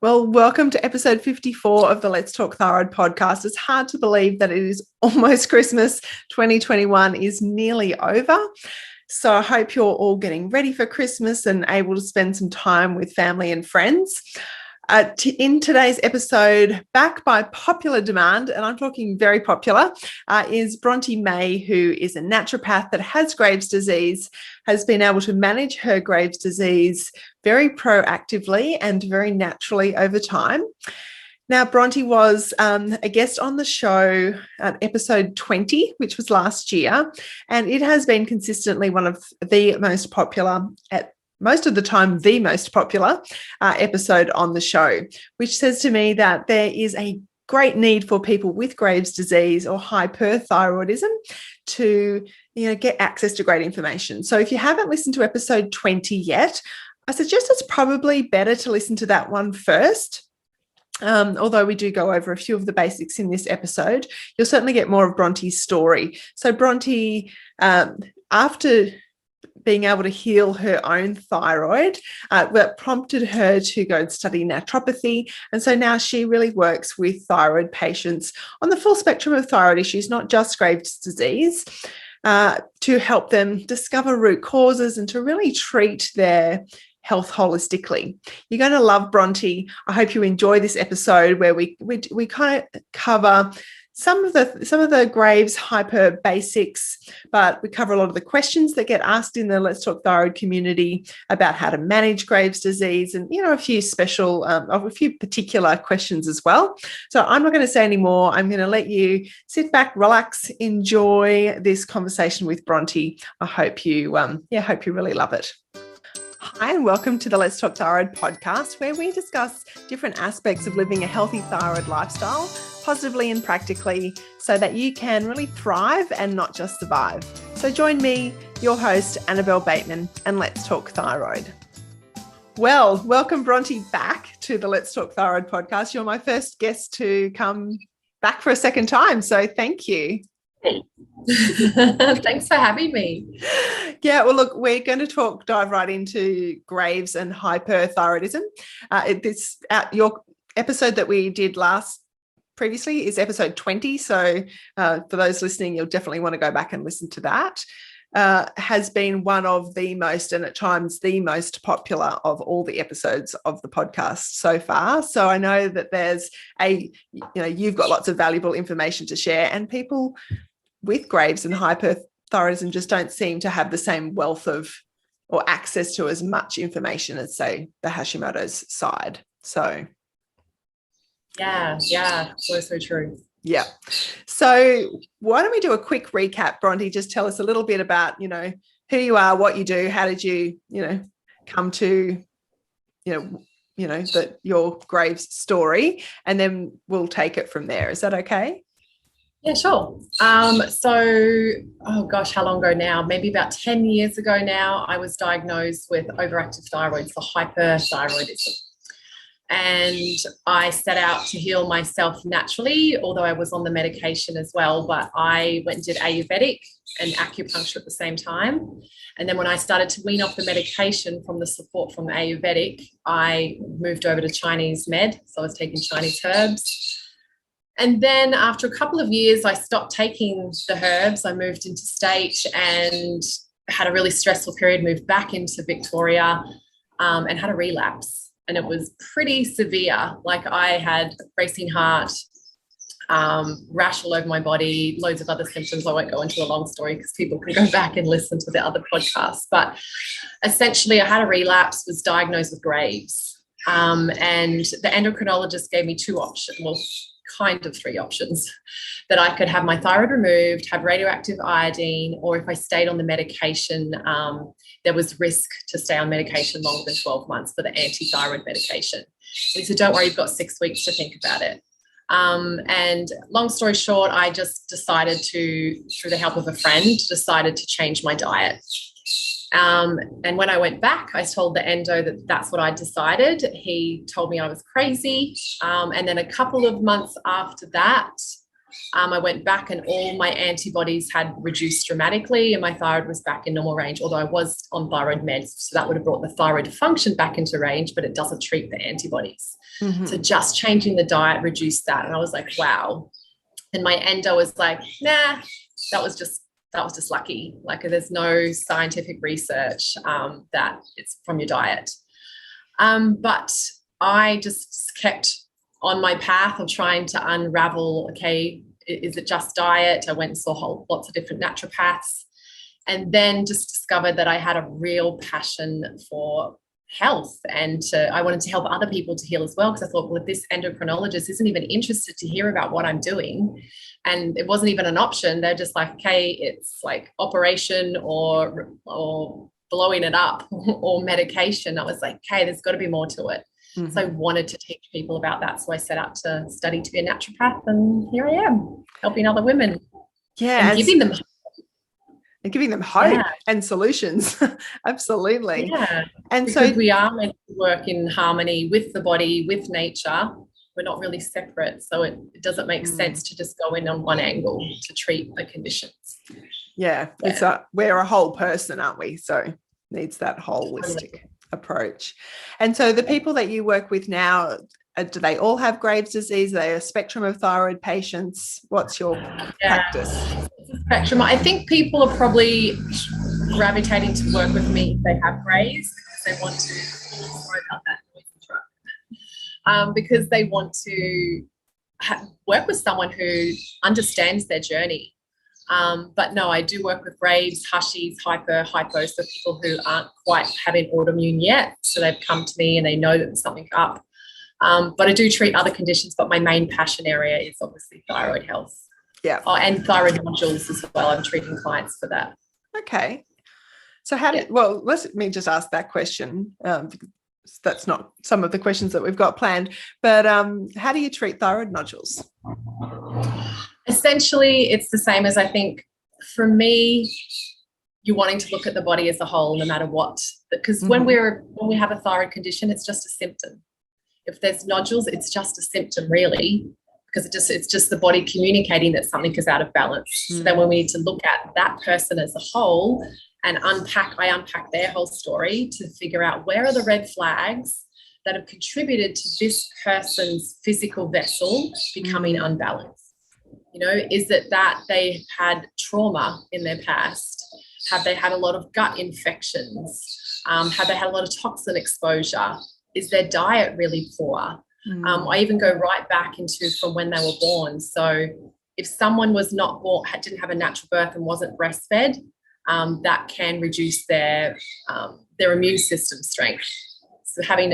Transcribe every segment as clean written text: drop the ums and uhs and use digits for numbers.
Well, welcome to episode 54 of the Let's Talk Thyroid podcast. It's hard to believe that it is almost Christmas. 2021 is nearly over. So I hope you're all getting ready for Christmas and able to spend some time with family and friends. In today's episode, back by popular demand, and I'm talking very popular, is Bronte May, who is a naturopath that has Graves' disease, has been able to manage her Graves' disease very proactively and very naturally over time. Now, Bronte was a guest on the show at episode 20, which was last year, and it has been consistently one of the most popular most of the time, the most popular episode on the show, which says to me that there is a great need for people with Graves' disease or hyperthyroidism to get access to great information. So if you haven't listened to episode 20 yet, I suggest it's probably better to listen to that one first. Although we do go over a few of the basics in this episode, you'll certainly get more of Bronte's story. So Bronte, after being able to heal her own thyroid, that prompted her to go and study naturopathy. And so now she really works with thyroid patients on the full spectrum of thyroid issues, not just Graves' disease, to help them discover root causes and to really treat their health holistically. You're going to love Bronte. I hope you enjoy this episode where we kind of cover some of the Graves hyper basics, but we cover a lot of the questions that get asked in the Let's Talk Thyroid community about how to manage Graves' disease, and a few particular questions as well. So I'm not going to say any more. I'm going to let you sit back, relax, enjoy this conversation with Bronte. I hope you really love it. Hi, and welcome to the Let's Talk Thyroid podcast, where we discuss different aspects of living a healthy thyroid lifestyle, positively and practically, so that you can really thrive and not just survive. So join me, your host, Annabelle Bateman, and Let's Talk Thyroid. Well, welcome Bronte back to the Let's Talk Thyroid podcast. You're my first guest to come back for a second time, so thank you. Hey. Thanks for having me. Yeah, well, look, we're going to dive right into Graves and hyperthyroidism. Your episode that we did previously is episode 20. So for those listening, you'll definitely want to go back and listen to that. Has been one of the most, and at times the most popular of all the episodes of the podcast so far. So I know that you've got lots of valuable information to share, and people with Graves and hyperthyroidism just don't seem to have the same wealth of or access to as much information as, say, the Hashimoto's side. So yeah, so true. Yeah. So why don't we do a quick recap, Bronte? Just tell us a little bit about, who you are, what you do, how did you, come to, your Graves story, and then we'll take it from there. Is that okay? Yeah, sure. How long ago now? Maybe about 10 years ago now, I was diagnosed with overactive thyroid, for hyperthyroidism. And I set out to heal myself naturally, although I was on the medication as well. But I went and did Ayurvedic and acupuncture at the same time. And then when I started to wean off the medication from the support from the Ayurvedic, I moved over to Chinese med. So I was taking Chinese herbs. And then after a couple of years, I stopped taking the herbs. I moved interstate and had a really stressful period, moved back into Victoria and had a relapse. And it was pretty severe. Like, I had a racing heart, rash all over my body, loads of other symptoms. I won't go into a long story because people can go back and listen to the other podcasts. But essentially I had a relapse, was diagnosed with Graves. And the endocrinologist gave me three options, that I could have my thyroid removed, have radioactive iodine, or if I stayed on the medication, there was risk to stay on medication longer than 12 months for the anti-thyroid medication. And he said, don't worry, you've got 6 weeks to think about it. And long story short, I just decided through the help of a friend, decided to change my diet. And when I went back, I told the endo that that's what I decided. He told me I was crazy. And then a couple of months after that, I went back and all my antibodies had reduced dramatically and my thyroid was back in normal range, although I was on thyroid meds. So that would have brought the thyroid function back into range, but it doesn't treat the antibodies. So just changing the diet reduced that. And I was like, wow. And my endo was like, nah, that was just lucky. Like there's no scientific research that it's from your diet. But I just kept on my path of trying to unravel, okay, is it just diet? I went and saw lots of different naturopaths and then just discovered that I had a real passion for health and I wanted to help other people to heal as well, because I thought, well, if this endocrinologist isn't even interested to hear about what I'm doing, and it wasn't even an option, they're just like, okay, it's like operation or blowing it up or medication. I was like, okay, there's got to be more to it. So I wanted to teach people about that. So I set out to study to be a naturopath, and here I am helping other women. Yeah, and giving them hope and solutions. Absolutely. Yeah. And because we are meant to work in harmony with the body, with nature. We're not really separate. So it doesn't make sense to just go in on one angle to treat the conditions. Yeah. We're a whole person, aren't we? So needs that holistic approach. And so the people that you work with now, do they all have Graves' disease? Are they a spectrum of thyroid patients? What's your practice? It's a spectrum. I think people are probably gravitating to work with me if they have Graves, because they want to, sorry about that noise interrupt, because they want to work with someone who understands their journey. But no, I do work with Graves, Hashis, hypo, so people who aren't quite having autoimmune yet. So they've come to me and they know that there's something up. But I do treat other conditions, but my main passion area is obviously thyroid health. Yeah. Oh, and thyroid nodules as well. I'm treating clients for that. Okay. So let me just ask that question. That's not some of the questions that we've got planned, but how do you treat thyroid nodules? Essentially, it's the same as, I think, for me, you're wanting to look at the body as a whole, no matter what, because when we have a thyroid condition, it's just a symptom. If there's nodules, it's just a symptom, really, because it's just the body communicating that something is out of balance. So then when we need to look at that person as a whole and I unpack their whole story to figure out where are the red flags that have contributed to this person's physical vessel becoming unbalanced. You know, is it that they had trauma in their past? Have they had a lot of gut infections? Have they had a lot of toxin exposure? Is their diet really poor? I even go right back into from when they were born. So if someone was not born, didn't have a natural birth and wasn't breastfed, that can reduce their immune system strength. So having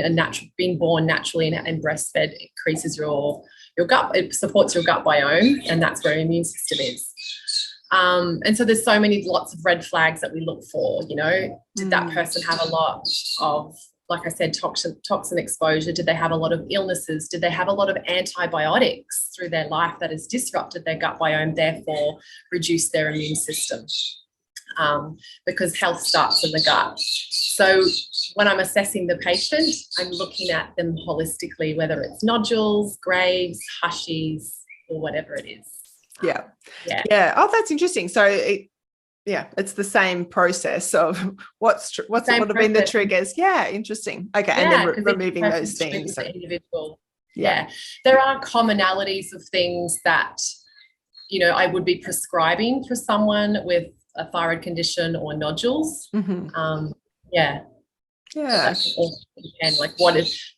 being born naturally and breastfed increases your gut, it supports your gut biome, and that's where your immune system is. And so there's lots of red flags that we look for, you know. Did that person have a lot of, like I said, toxin exposure? Did they have a lot of illnesses? Did they have a lot of antibiotics through their life that has disrupted their gut biome, therefore reduced their immune system? Because health starts in the gut. So when I'm assessing the patient, I'm looking at them holistically, whether it's nodules, Graves, Hashis, or whatever it is. Yeah. Oh, that's interesting. So it's the same process of what would have been the triggers. Yeah, interesting. Okay, and then removing those things. The individual. Yeah, there are commonalities of things that, you know, I would be prescribing for someone with a thyroid condition or nodules. Do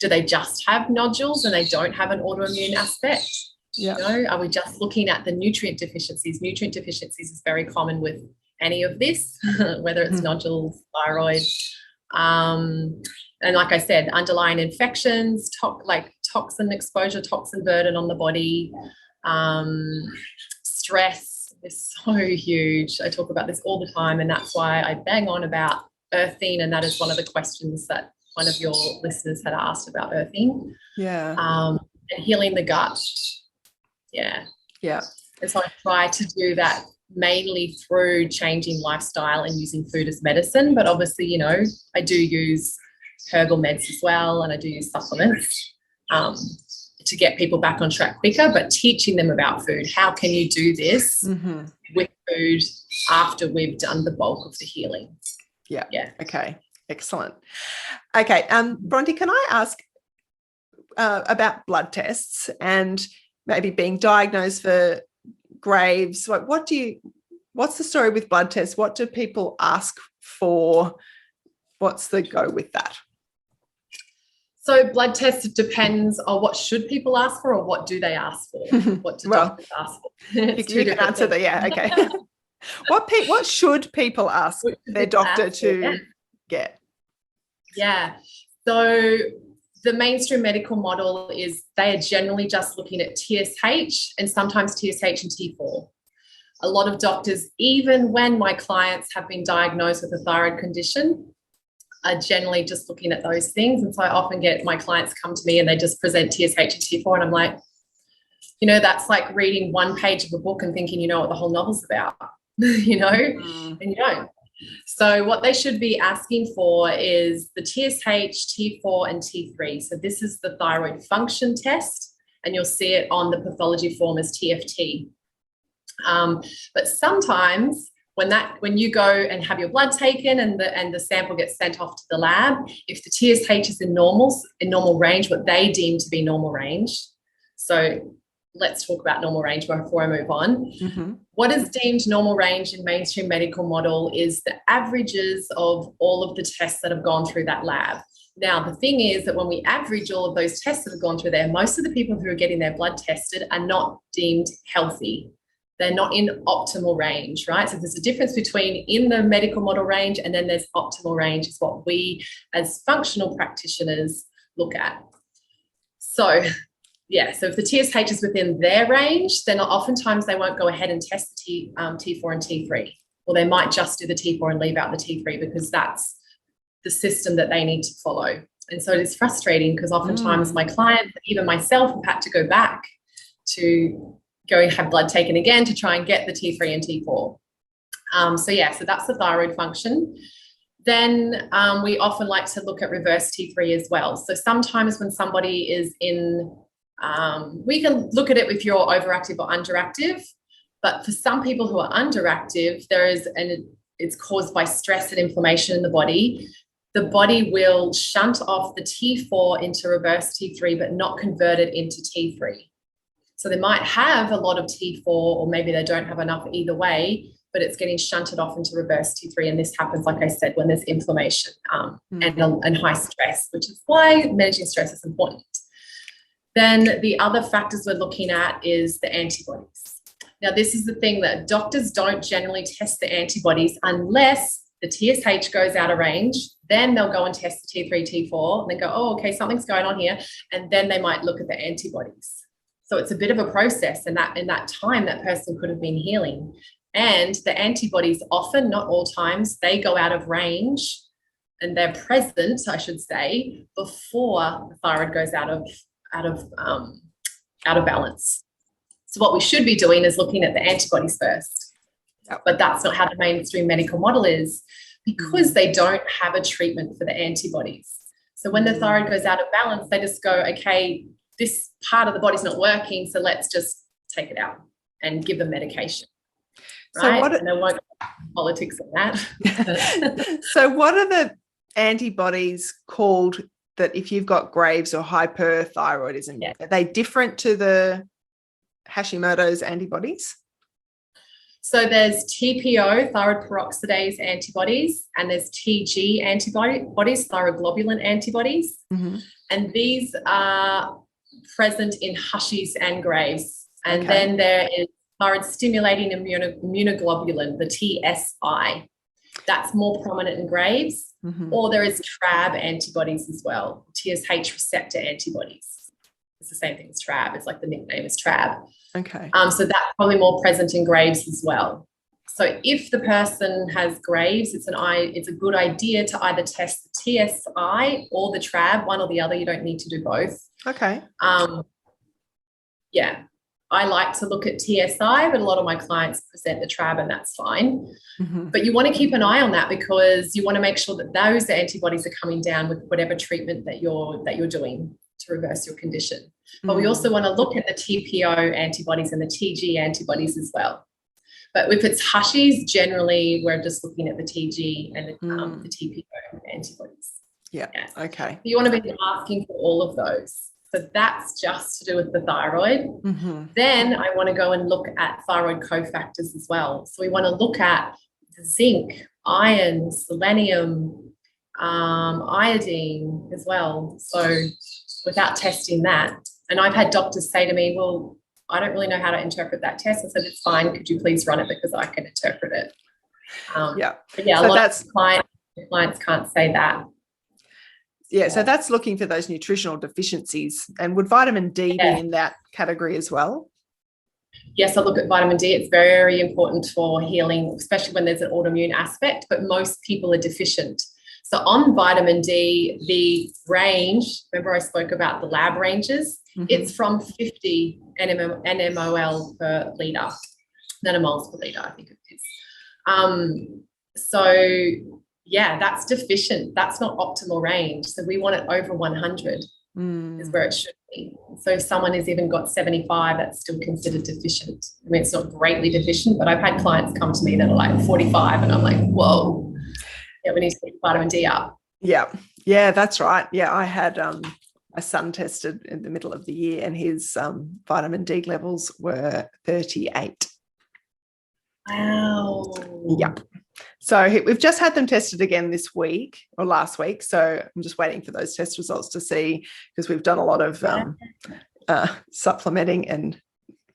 they just have nodules and they don't have an autoimmune aspect? Yeah. You know, are we just looking at the nutrient deficiencies? Nutrient deficiencies is very common with any of this, whether it's nodules, thyroid. And like I said, underlying infections, toxin exposure, toxin burden on the body, stress is so huge. I talk about this all the time, and that's why I bang on about earthing, and that is one of the questions that one of your listeners had asked about earthing. Yeah. And healing the gut. Yeah. And so I try to do that mainly through changing lifestyle and using food as medicine, but obviously, you know, I do use herbal meds as well, and I do use supplements to get people back on track quicker, but teaching them about food. How can you do this with food after we've done the bulk of the healing? Yeah. Okay. Excellent. Okay. Bronte, can I ask about blood tests and maybe being diagnosed for Graves? Like, what's the story with blood tests? What do people ask for? What's the go with that? So blood tests depends on what should people ask for or what do they ask for? What do doctors ask for? You can answer that. Yeah. Okay. What should people ask their doctor to get? Yeah. So the mainstream medical model is they are generally just looking at TSH and sometimes TSH and T4. A lot of doctors, even when my clients have been diagnosed with a thyroid condition, are generally just looking at those things. And so I often get my clients come to me and they just present TSH and T4 and I'm like, that's like reading one page of a book and thinking you know what the whole novel's about, and you don't. So what they should be asking for is the TSH, T4 and T3. So this is the thyroid function test and you'll see it on the pathology form as TFT. But sometimes when you go and have your blood taken and the sample gets sent off to the lab, if the TSH is in normal range, what they deem to be normal range. So let's talk about normal range before I move on. What is deemed normal range in mainstream medical model is the averages of all of the tests that have gone through that lab. Now, the thing is that when we average all of those tests that have gone through there, most of the people who are getting their blood tested are not deemed healthy. They're not in optimal range, right? So there's a difference between in the medical model range and then there's optimal range is what we as functional practitioners look at. So if the TSH is within their range, then oftentimes they won't go ahead and test the T4 and T3, or they might just do the T4 and leave out the T3 because that's the system that they need to follow. And so it is frustrating because oftentimes my clients, even myself, have had to go back to go and have blood taken again to try and get the T3 and T4. So that's the thyroid function. Then we often like to look at reverse T3 as well. So sometimes when somebody is in, we can look at it if you're overactive or underactive, but for some people who are underactive, it's caused by stress and inflammation in the body. The body will shunt off the T4 into reverse T3, but not convert it into T3. So they might have a lot of T4 or maybe they don't have enough either way, but it's getting shunted off into reverse T3. And this happens, like I said, when there's inflammation and high stress, which is why managing stress is important. Then the other factors we're looking at is the antibodies. Now, this is the thing that doctors don't generally test the antibodies unless the TSH goes out of range. Then they'll go and test the T3, T4 and then go, oh, okay, something's going on here. And then they might look at the antibodies. So it's a bit of a process, and in that time, that person could have been healing. And the antibodies often, not all times, they go out of range and they're present, I should say, before the thyroid goes out of balance. So what we should be doing is looking at the antibodies first. But that's not how the mainstream medical model is because they don't have a treatment for the antibodies. So when the thyroid goes out of balance, they just go, okay, this part of the body's not working, so let's just take it out and give them medication. Right? And there won't be politics on that. So what are the antibodies called that if you've got Graves or hyperthyroidism? Are they different to the Hashimoto's antibodies? So there's TPO, thyroid peroxidase antibodies, and there's TG antibodies, thyroglobulin antibodies. And these are present in Hashis and Graves. And then there is thyroid stimulating immunoglobulin, the TSI. That's more prominent in Graves. Or there is TRAB antibodies as well, TSH receptor antibodies. It's the same thing as TRAB. It's like the nickname is TRAB. Okay. So that's probably more present in Graves as well. So if the person has Graves, it's a good idea to either test the TSI or the TRAB, one or the other. You don't need to do both. Okay. I like to look at TSI, but a lot of my clients present the TRAB, and that's fine. But you want to keep an eye on that because you want to make sure that those antibodies are coming down with whatever treatment that you're doing. to reverse your condition. But we also want to look at the TPO antibodies and the TG antibodies as well. But if it's Hushies, generally we're just looking at the TG and the TPO antibodies. Yeah. Okay. You want to be asking for all of those. So that's just to do with the thyroid. Then I want to go and look at thyroid cofactors as well. So we want to look at the zinc, iron, selenium, iodine as well. So without testing that, and I've had doctors say to me, well, I don't really know how to interpret that test. I said, it's fine. Could you please run it because I can interpret it. But yeah, so a lot of clients can't say that. Yeah, so that's looking for those nutritional deficiencies. And would vitamin D be in that category as well? Yes, I look at vitamin D. It's very important for healing, especially when there's an autoimmune aspect, but most people are deficient. So on vitamin D, the range, remember I spoke about the lab ranges, it's from 50 nmol per litre, nanomoles per litre, I think it is. So yeah, that's deficient. That's not optimal range. So we want it over 100 is where it should be. So if someone has even got 75, that's still considered deficient. I mean, it's not greatly deficient, but I've had clients come to me that are like 45 and I'm like, whoa, yeah, we need to get vitamin D up. Yeah, that's right. Yeah, I had my son tested in the middle of the year and his vitamin D levels were 38. Wow. Yep. So we've just had them tested again this week or last week. So I'm just waiting for those test results to see, because we've done a lot of supplementing and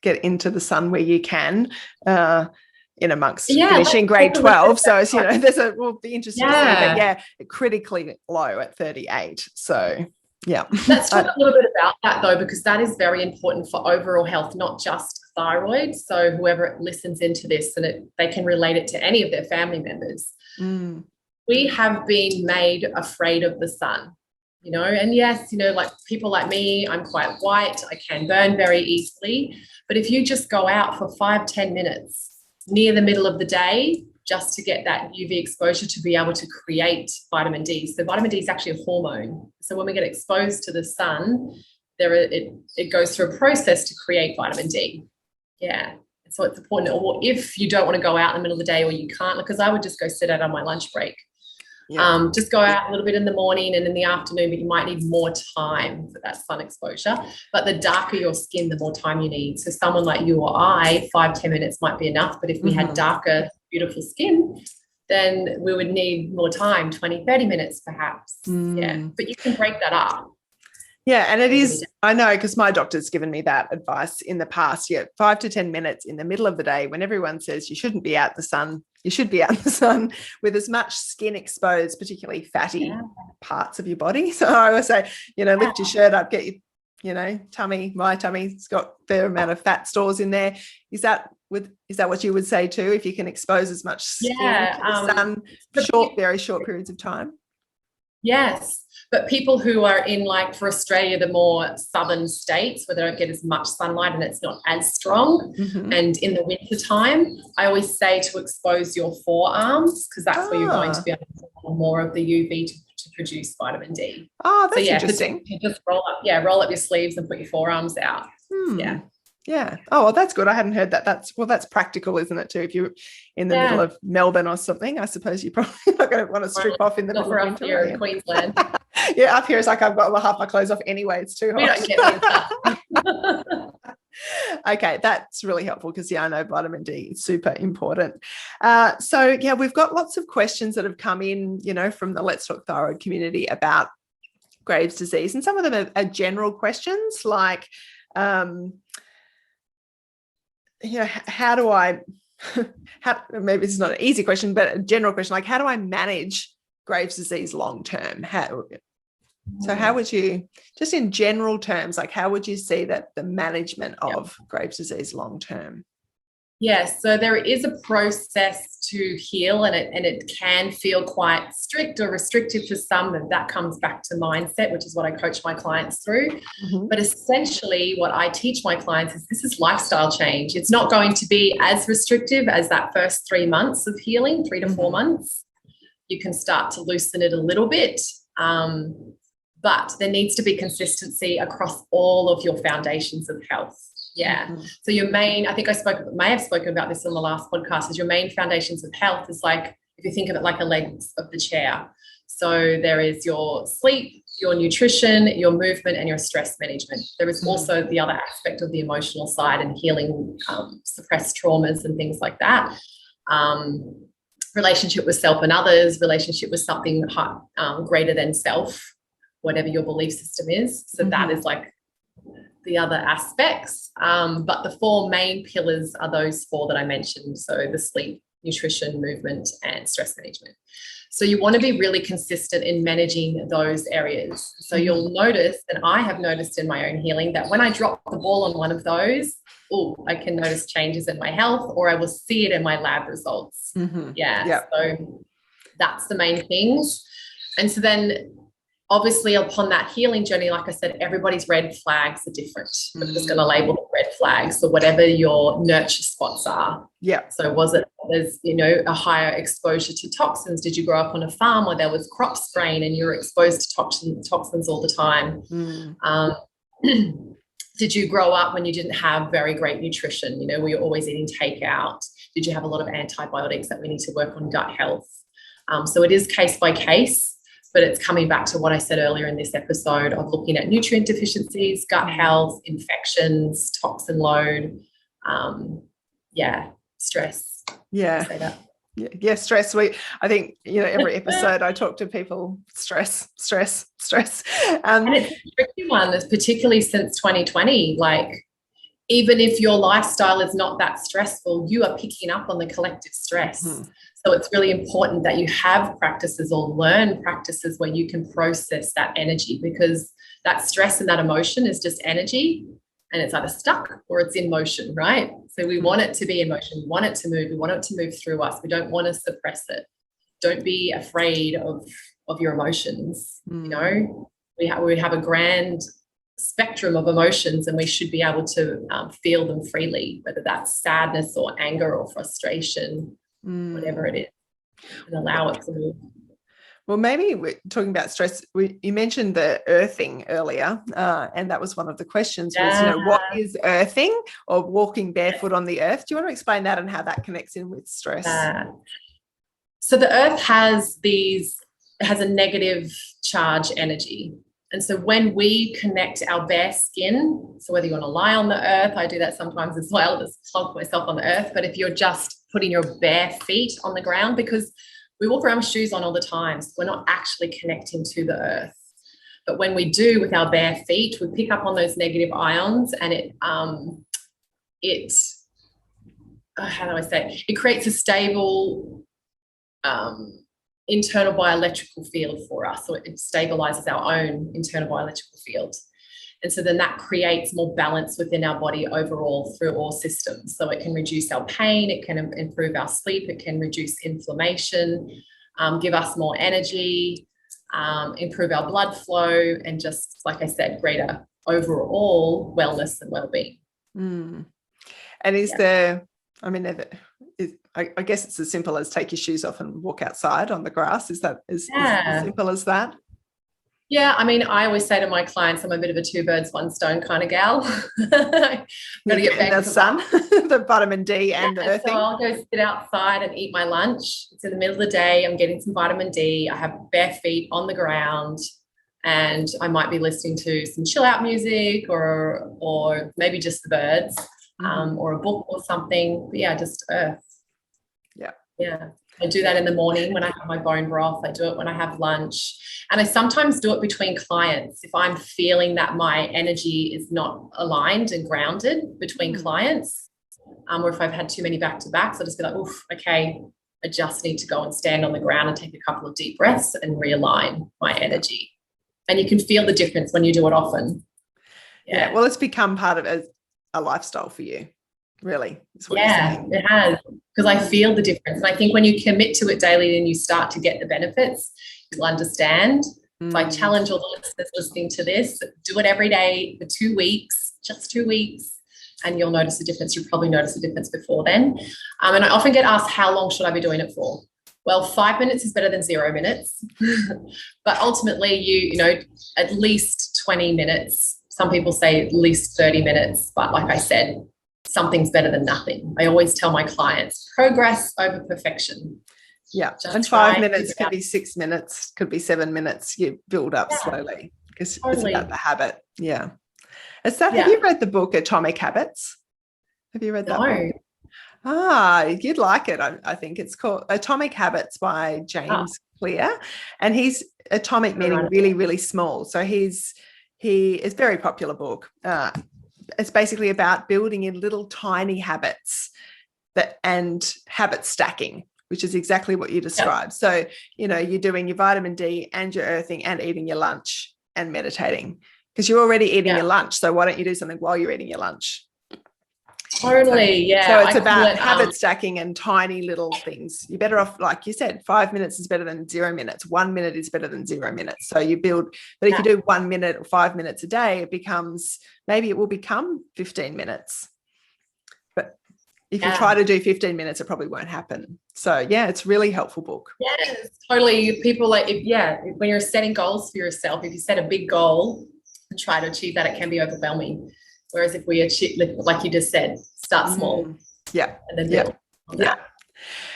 get into the sun where you can in amongst finishing grade 12. So, it's, we'll be interested to see. But critically low at 38. So, yeah. Let's talk a little bit about that though, because that is very important for overall health, not just thyroid. So whoever listens into this and they can relate it to any of their family members. We have been made afraid of the sun, and yes, like people like me, I'm quite white. I can burn very easily. But if you just go out for 5-10 minutes near the middle of the day, just to get that UV exposure to be able to create vitamin D. So vitamin D is actually a hormone. So when we get exposed to the sun, it goes through a process to create vitamin D. Yeah. So it's important. Or if you don't want to go out in the middle of the day or you can't, because I would just go sit out on my lunch break. Just go out a little bit in the morning and in the afternoon, but you might need more time for that sun exposure. But the darker your skin, the more time you need. So someone like you or I, 5-10 minutes might be enough. But if we had darker, beautiful skin, then we would need more time, 20-30 minutes perhaps. But you can break that up. Yeah, and it is, I know, because my doctor's given me that advice in the past. 5 to 10 minutes in the middle of the day when everyone says you shouldn't be out in the sun. You should be out in the sun with as much skin exposed, particularly fatty parts of your body. So I always say, lift your shirt up, get your, tummy. My tummy's got a fair amount of fat stores in there. Is that what you would say too? If you can expose as much skin to the sun for very short periods of time? Yes. But people who are in, like for Australia, the more southern states where they don't get as much sunlight and it's not as strong, and in the winter time, I always say to expose your forearms because that's where you're going to be able to get more of the UV to produce vitamin D. Oh, that's interesting. Just roll up your sleeves and put your forearms out. Yeah. Oh, well, that's good. I hadn't heard that. That's practical, isn't it, too? If you're in the middle of Melbourne or something, I suppose you're probably not going to want to strip off in the middle of winter. Here in Queensland. Yeah, up here it's like I've got half my clothes off anyway. It's too hot. We don't get stuff. Okay, that's really helpful because, I know vitamin D is super important. So, we've got lots of questions that have come in, from the Let's Talk Thyroid community about Graves' disease. And some of them are general questions like, how do I, maybe it's not an easy question, but a general question, like how do I manage Graves' disease long-term? How would you, just in general terms, like how would you see that the management of Graves' disease long-term? Yes, so there is a process to heal and it can feel quite strict or restrictive for some, and that comes back to mindset, which is what I coach my clients through. But essentially what I teach my clients is this is lifestyle change. It's not going to be as restrictive as that first 3 months of healing, 3 to 4 months. You can start to loosen it a little bit. but there needs to be consistency across all of your foundations of health. Yeah. Mm-hmm. So your main, I think may have spoken about this in the last podcast, is your main foundations of health is like, if you think of it like a legs of the chair. So there is your sleep, your nutrition, your movement, and your stress management. There is also the other aspect of the emotional side and healing suppressed traumas and things like that. Relationship with self and others, relationship with something greater than self, whatever your belief system is. So that is like the other aspects. But the four main pillars are those four that I mentioned. So the sleep, nutrition, movement, and stress management. So you want to be really consistent in managing those areas. So you'll notice, and I have noticed in my own healing, that when I drop the ball on one of those, I can notice changes in my health, or I will see it in my lab results. So that's the main things. And so then obviously upon that healing journey, like I said, everybody's red flags are different. I'm just going to label them red flags. So whatever your nurture spots are. Yeah. So was it, there's, a higher exposure to toxins? Did you grow up on a farm where there was crop spraying and you were exposed to toxins all the time? Did you grow up when you didn't have very great nutrition? Were you always eating takeout? Did you have a lot of antibiotics that we need to work on gut health? So it is case by case. But it's coming back to what I said earlier in this episode of looking at nutrient deficiencies, gut health, infections, toxin load, stress. Yeah. Say that. Yeah, stress. I think, every episode I talk to people, stress. And it's a tricky one, particularly since 2020. Like, even if your lifestyle is not that stressful, you are picking up on the collective stress. So it's really important that you have practices or learn practices where you can process that energy, because that stress and that emotion is just energy, and it's either stuck or it's in motion, right? So we want it to be in motion. We want it to move. We want it to move through us. We don't want to suppress it. Don't be afraid of your emotions. We have a grand spectrum of emotions, and we should be able to feel them freely, whether that's sadness or anger or frustration, whatever it is, and allow it to move. Well, maybe we're talking about stress. You mentioned the earthing earlier, and that was one of the questions was, what is earthing, or walking barefoot on the earth? Do you want to explain that and how that connects in with stress? So the earth has a negative charge energy. And so when we connect our bare skin, so whether you want to lie on the earth, I do that sometimes as well, just plonk myself on the earth. But if you're just putting your bare feet on the ground, because we walk around with shoes on all the time, so we're not actually connecting to the earth. But when we do with our bare feet, we pick up on those negative ions, and it creates a stable internal bioelectrical field for us. So it stabilizes our own internal bioelectrical field. And so then that creates more balance within our body overall through all systems. So it can reduce our pain, it can improve our sleep, it can reduce inflammation, give us more energy, improve our blood flow, and just, like I said, greater overall wellness and well-being. And I guess it's as simple as take your shoes off and walk outside on the grass. Is as simple as that? Yeah, I always say to my clients, I'm a bit of a two birds, one stone kind of gal. Got to get back in the sun, the vitamin D and the earthing. So I'll go sit outside and eat my lunch. It's in the middle of the day. I'm getting some vitamin D. I have bare feet on the ground, and I might be listening to some chill out music or maybe just the birds, or a book or something. But just earth. Yeah. I do that in the morning when I have my bone broth. I do it when I have lunch. And I sometimes do it between clients. If I'm feeling that my energy is not aligned and grounded between clients, or if I've had too many back-to-backs, I'll just be like, oof, okay, I just need to go and stand on the ground and take a couple of deep breaths and realign my energy. And you can feel the difference when you do it often. Yeah. Well, it's become part of a lifestyle for you. Really? It has, because I feel the difference. And I think when you commit to it daily and you start to get the benefits, you'll understand. So I challenge all the listeners listening to this, do it every day for 2 weeks, just 2 weeks, and you'll notice a difference. You'll probably notice a difference before then. And I often get asked, how long should I be doing it for? Well, 5 minutes is better than 0 minutes, but ultimately you know, at least 20 minutes. Some people say at least 30 minutes, but like I said, something's better than nothing. I always tell my clients, progress over perfection. Yeah. Just and 5 minutes could be 6 minutes, could be 7 minutes. You build up slowly because it's about the habit. Yeah. Have you read the book Atomic Habits? Have you read that book? You'd like it. I think it's called Atomic Habits by James Clear. And he's atomic meaning really, really small. So he is very popular book. It's basically about building in little tiny habits and habit stacking, which is exactly what you described. So, you know, you're doing your vitamin D and your earthing and eating your lunch and meditating because you're already eating your lunch. So why don't you do something while you're eating your lunch? Totally. So it's about habit stacking and tiny little things. You're better off, like you said, 5 minutes is better than 0 minutes. 1 minute is better than 0 minutes. So you build, but if you do 1 minute or 5 minutes a day, maybe it will become 15 minutes. But if you try to do 15 minutes, it probably won't happen. So yeah, it's a really helpful book. Yes, totally. People when you're setting goals for yourself, if you set a big goal and try to achieve that, it can be overwhelming. Whereas if we achieve, like you just said, start small. And then build on that.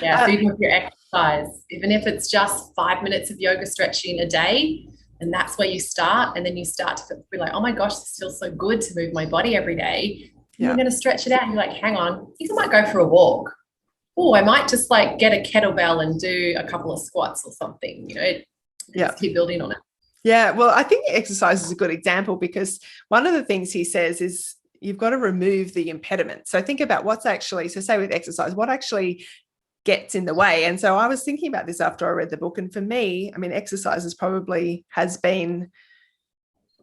So even with your exercise, even if it's just 5 minutes of yoga stretching a day, and that's where you start, and then you start to be like, oh my gosh, this feels so good to move my body every day. You're going to stretch it out. And you're like, hang on, I think I might go for a walk. Oh, I might just like get a kettlebell and do a couple of squats or something, you know, just keep building on it. Yeah, well, I think exercise is a good example because one of the things he says is you've got to remove the impediment. So think about say with exercise, what actually gets in the way. And so I was thinking about this after I read the book. And for me, I mean, exercise it's probably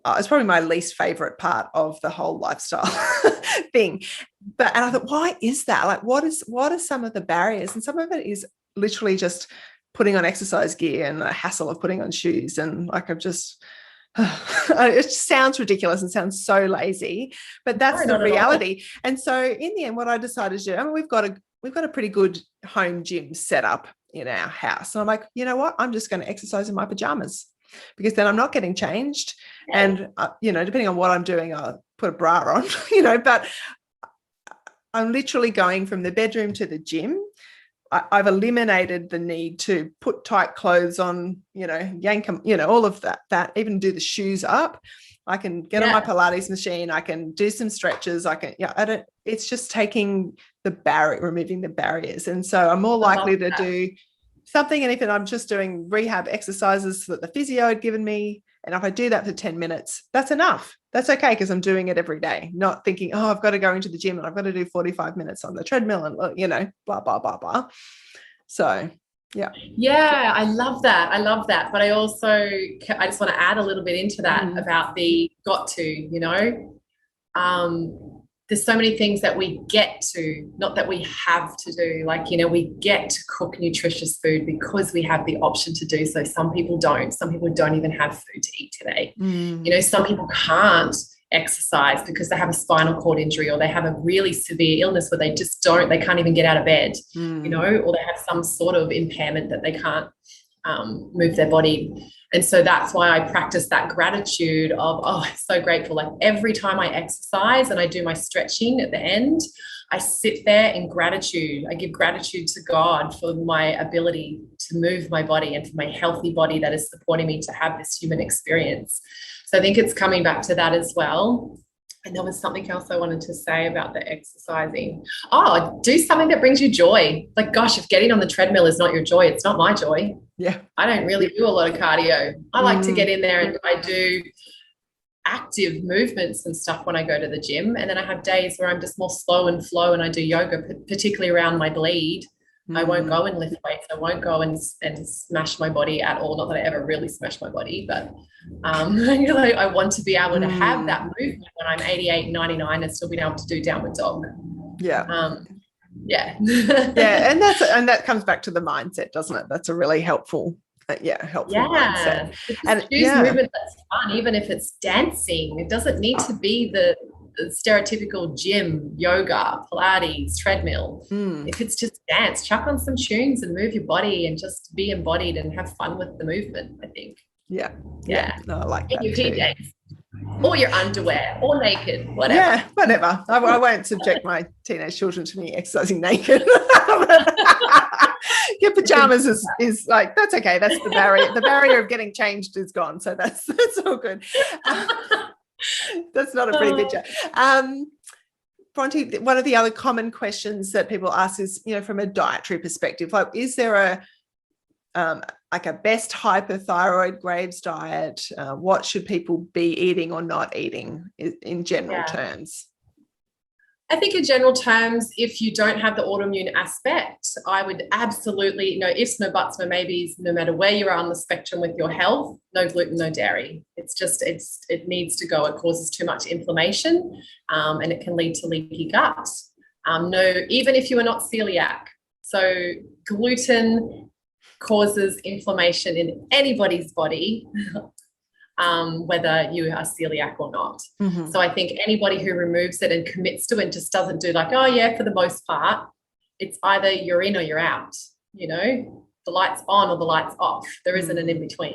my least favorite part of the whole lifestyle thing. And I thought, why is that? Like, what are some of the barriers? And some of it is literally just putting on exercise gear and the hassle of putting on shoes. And like, it just sounds ridiculous and sounds so lazy, but that's the reality. And so in the end, what I decided to do, I mean, we've got a pretty good home gym set up in our house. And I'm like, you know what? I'm just going to exercise in my pajamas because then I'm not getting changed. And, you know, depending on what I'm doing, I'll put a bra on, you know, but I'm literally going from the bedroom to the gym. I've eliminated the need to put tight clothes on, you know, yank them, you know, all of that, even do the shoes up. I can get on my Pilates machine. I can do some stretches. It's just taking removing the barriers. And so I'm more likely to do something. And if I'm just doing rehab exercises that the physio had given me, and if I do that for 10 minutes, that's enough. That's okay because I'm doing it every day, not thinking, oh, I've got to go into the gym and I've got to do 45 minutes on the treadmill and, you know, blah, blah, blah, blah. So, yeah. Yeah, I love that. But I just want to add a little bit into that about the got to, you know. There's so many things that we get to, not that we have to do. Like, you know, we get to cook nutritious food because we have the option to do so. Some people don't. Some people don't even have food to eat today. You know, some people can't exercise because they have a spinal cord injury or they have a really severe illness where they can't even get out of bed, you know, or they have some sort of impairment that they can't move their body. And so that's why I practice that gratitude of, oh, I'm so grateful. Like every time I exercise and I do my stretching at the end, I sit there in gratitude. I give gratitude to God for my ability to move my body and for my healthy body that is supporting me to have this human experience. So I think it's coming back to that as well. And there was something else I wanted to say about the exercising. Oh, do something that brings you joy. Like, gosh, if getting on the treadmill is not your joy, it's not my joy. Yeah. I don't really do a lot of cardio. I like to get in there and I do active movements and stuff when I go to the gym. And then I have days where I'm just more slow and flow and I do yoga, particularly around my bleed. I won't go and lift weights. I won't go and smash my body at all. Not that I ever really smash my body, but I want to be able to have that movement when I'm 88, 99 and still being able to do downward dog. Yeah. Yeah. Yeah. And that comes back to the mindset, doesn't it? That's a really helpful mindset. And choose movement that's fun, even if it's dancing. It doesn't need to be the stereotypical gym, yoga, Pilates, treadmill. If it's just dance, chuck on some tunes and move your body and just be embodied and have fun with the movement, I think. Yeah. No, I like In that your too. PJs, or your underwear, or naked, whatever. Yeah, whatever. I won't subject my teenage children to me exercising naked. Your pajamas is like, that's okay. That's the barrier. The barrier of getting changed is gone. So that's all good. That's not a pretty picture. Bronte, one of the other common questions that people ask is, from a dietary perspective, like, is there a best hyperthyroid Graves diet? What should people be eating or not eating in general terms? I think in general terms, if you don't have the autoimmune aspect, I would absolutely, no ifs, no buts, no maybes, no matter where you are on the spectrum with your health, no gluten, no dairy. It needs to go. It causes too much inflammation, and it can lead to leaky gut. No, even if you are not celiac. So gluten causes inflammation in anybody's body, whether you are celiac or not. So I think anybody who removes it and commits to it and just doesn't do like, oh yeah, for the most part, it's either you're in or you're out, the light's on or the light's off. There isn't an in-between.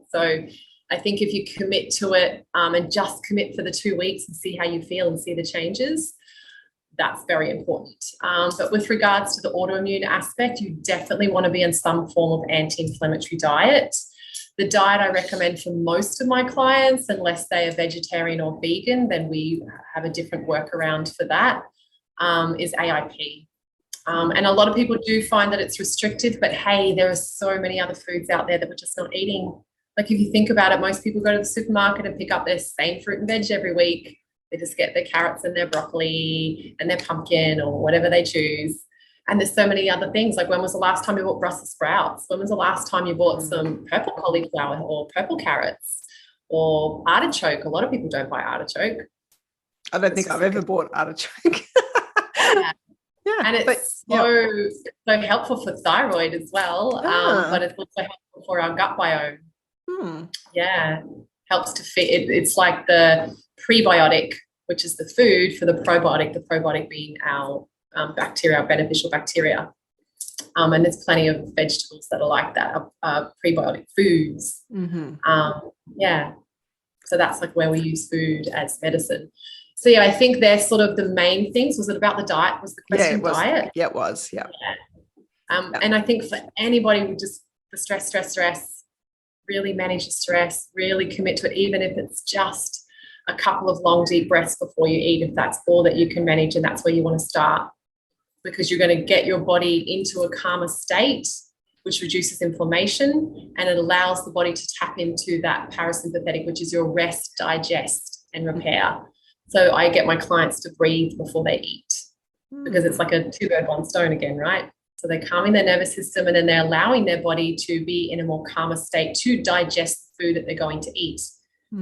So I think if you commit to it and just commit for the 2 weeks and see how you feel and see the changes, that's very important. But with regards to the autoimmune aspect, you definitely want to be in some form of anti-inflammatory diet. The diet I recommend for most of my clients, unless they are vegetarian or vegan, then we have a different workaround for that, is AIP. And a lot of people do find that it's restrictive, but hey, there are so many other foods out there that we're just not eating. Like if you think about it, most people go to the supermarket and pick up their same fruit and veg every week. They just get their carrots and their broccoli and their pumpkin or whatever they choose. And there's so many other things. Like when was the last time you bought Brussels sprouts? When was the last time you bought some purple cauliflower or purple carrots or artichoke? A lot of people don't buy artichoke. I don't think I've ever bought artichoke. And it's so helpful for thyroid as well. But it's also helpful for our gut biome. Helps to fit. It's like the prebiotic, which is the food, for the probiotic being our bacteria, our beneficial bacteria. And there's plenty of vegetables that are like that, prebiotic foods. So that's like where we use food as medicine. So I think they're sort of the main things. Was it about the diet? Was the question diet? Yeah, it was. And I think for anybody with just the stress, really manage the stress, really commit to it, even if it's just a couple of long, deep breaths before you eat, if that's all that you can manage, and that's where you want to start, because you're going to get your body into a calmer state, which reduces inflammation, and it allows the body to tap into that parasympathetic, which is your rest, digest, and repair. So I get my clients to breathe before they eat, because it's like a 2-bird, 1 stone again, right? So they're calming their nervous system, and then they're allowing their body to be in a more calmer state to digest the food that they're going to eat.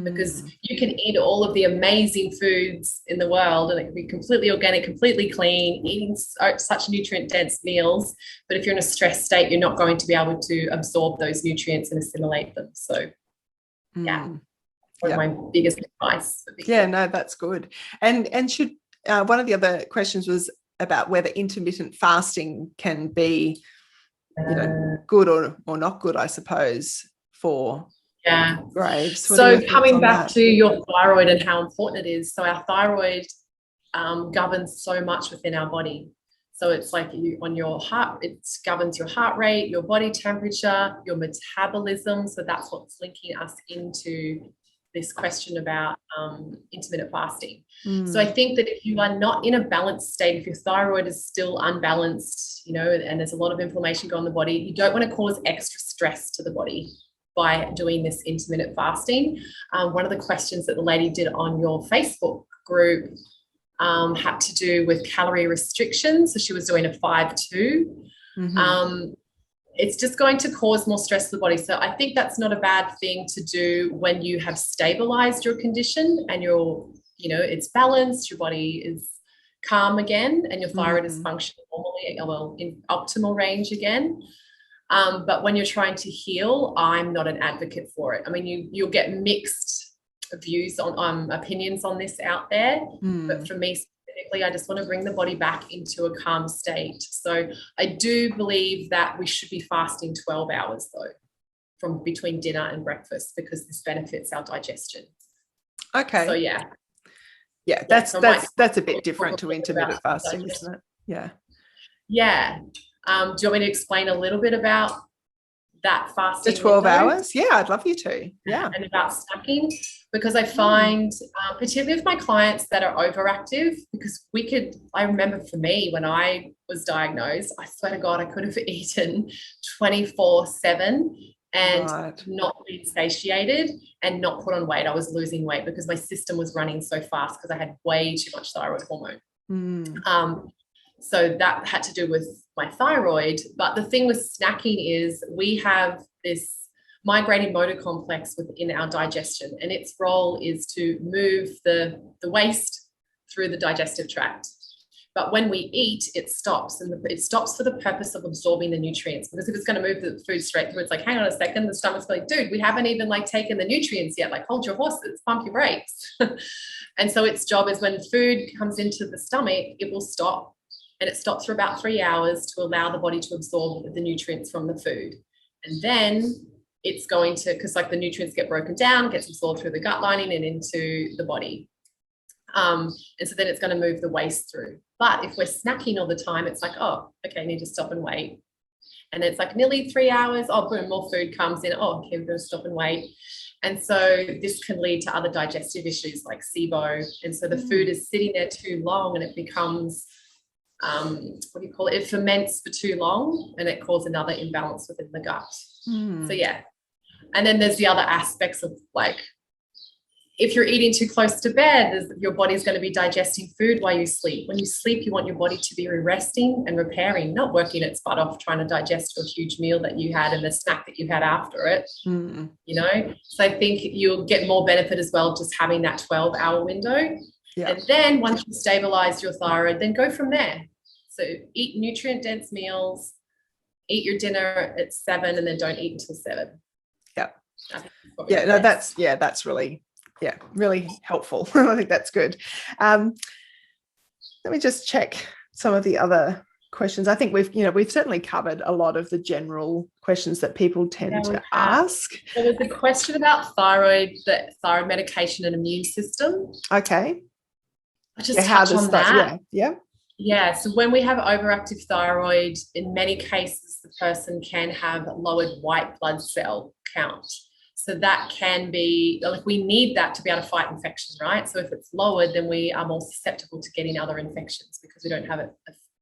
Because you can eat all of the amazing foods in the world, and it can be completely organic, completely clean, eating such nutrient-dense meals. But if you're in a stress state, you're not going to be able to absorb those nutrients and assimilate them. So, one of my biggest advice. No, that's good. And should one of the other questions was about whether intermittent fasting can be, good or not good, I suppose, for Graves. So coming back to your thyroid and how important it is. So our thyroid governs so much within our body. So it's like on your heart, it governs your heart rate, your body temperature, your metabolism. So that's what's linking us into this question about intermittent fasting. So I think that if you are not in a balanced state, if your thyroid is still unbalanced, and there's a lot of inflammation going on in the body, you don't want to cause extra stress to the body by doing this intermittent fasting. One of the questions that the lady did on your Facebook group had to do with calorie restrictions. So she was doing a 5-2. It's just going to cause more stress to the body. So I think that's not a bad thing to do when you have stabilized your condition and it's balanced, your body is calm again, and your thyroid is functioning normally, in optimal range again. But when you're trying to heal, I'm not an advocate for it. I mean, you'll get mixed views on opinions on this out there. Mm. But for me specifically, I just want to bring the body back into a calm state. So I do believe that we should be fasting 12 hours though, from between dinner and breakfast, because this benefits our digestion. Okay. So yeah. Yeah, that's a bit different to intermittent fasting, isn't it? Yeah. Yeah. Do you want me to explain a little bit about that fasting? The 12 hours? Yeah, I'd love you to. Yeah. And about snacking, because I find, particularly with my clients that are overactive, because I remember for me when I was diagnosed, I swear to God, I could have eaten 24/7 and not been satiated and not put on weight. I was losing weight because my system was running so fast because I had way too much thyroid hormone. So that had to do with my thyroid. But the thing with snacking is we have this migrating motor complex within our digestion, and its role is to move the waste through the digestive tract. But when we eat, it stops, and it stops for the purpose of absorbing the nutrients. Because if it's going to move the food straight through, it's like, hang on a second, the stomach's like, dude, we haven't even taken the nutrients yet. Hold your horses, pump your brakes. And so its job is when food comes into the stomach, it will stop. And it stops for about 3 hours to allow the body to absorb the nutrients from the food. And then it's going to, because the nutrients get broken down, gets absorbed through the gut lining and into the body. And so then it's going to move the waste through. But if we're snacking all the time, it's like, oh, okay, I need to stop and wait. And then it's nearly 3 hours. Oh, boom, more food comes in. Oh, okay, we're going to stop and wait. And so this can lead to other digestive issues like SIBO. And so the food is sitting there too long and it becomes, it ferments for too long, and it causes another imbalance within the gut. So yeah. And then there's the other aspects of if you're eating too close to bed, your body's going to be digesting food while you sleep. When you sleep, you want your body to be resting and repairing, not working its butt off trying to digest a huge meal that you had and the snack that you had after it. So I think you'll get more benefit as well just having that 12-hour window. Yeah. And then once you stabilize your thyroid, then go from there. So eat nutrient-dense meals, eat your dinner at 7, and then don't eat until 7. Yeah. That's really helpful. I think that's good. Let me just check some of the other questions. I think we've certainly covered a lot of the general questions that people tend to ask. There was a question about thyroid medication and immune system. Okay. I just touch on that. Yeah. So when we have overactive thyroid, in many cases, the person can have lowered white blood cell count. So that can be, we need that to be able to fight infection, right? So if it's lowered, then we are more susceptible to getting other infections because we don't have a